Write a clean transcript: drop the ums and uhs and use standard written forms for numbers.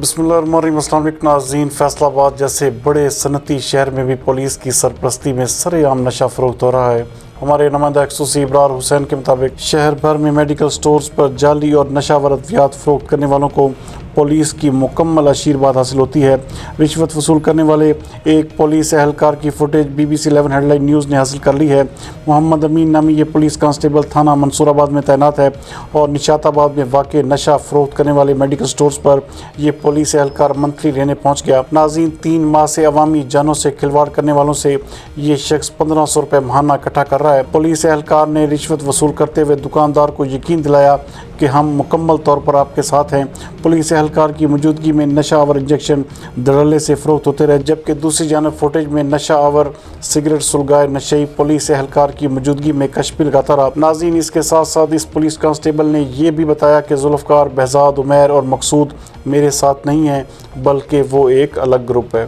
بسم اللہ الرحمن الرحیم۔ السلام علیکم ناظرین، فیصل آباد جیسے بڑے صنعتی شہر میں بھی پولیس کی سرپرستی میں سرے عام نشہ فروخت ہو رہا ہے۔ ہمارے نمائندہ خصوصی ابرار حسین کے مطابق شہر بھر میں میڈیکل سٹورز پر جعلی اور نشہ ور ادویات فروخت کرنے والوں کو پولیس کی مکمل آشیرواد حاصل ہوتی ہے۔ رشوت وصول کرنے والے ایک پولیس اہلکار کی فوٹیج BBC 11 Headline نیوز نے حاصل کر لی ہے۔ محمد امین نامی یہ پولیس کانسٹیبل تھانہ منصور آباد میں تعینات ہے اور نشات آباد میں واقع نشہ فروخت کرنے والے میڈیکل سٹورز پر یہ پولیس اہلکار منتھلی رہنے پہنچ گیا۔ ناظرین، 3 ماہ سے عوامی جانوں سے کھلواڑ کرنے والوں سے یہ شخص 1500 روپے ماہانہ اکٹھا کر رہا ہے۔ پولیس اہلکار نے رشوت وصول کرتے ہوئے دکاندار کو یقین دلایا کہ ہم مکمل طور پر آپ کے ساتھ ہیں۔ پولیس اہلکار کی موجودگی میں نشہ آور انجیکشن دھڑلے سے فروخت ہوتے رہے، جبکہ دوسری جانب فوٹیج میں نشہ آور سگریٹ سلگائے نشئی پولیس اہلکار کی موجودگی میں کشپی لگاتا رہا۔ ناظرین، اس کے ساتھ ساتھ اس پولیس کانسٹیبل نے یہ بھی بتایا کہ ذوالفقار، بہزاد، عمیر اور مقصود میرے ساتھ نہیں ہیں، بلکہ وہ ایک الگ گروپ ہے۔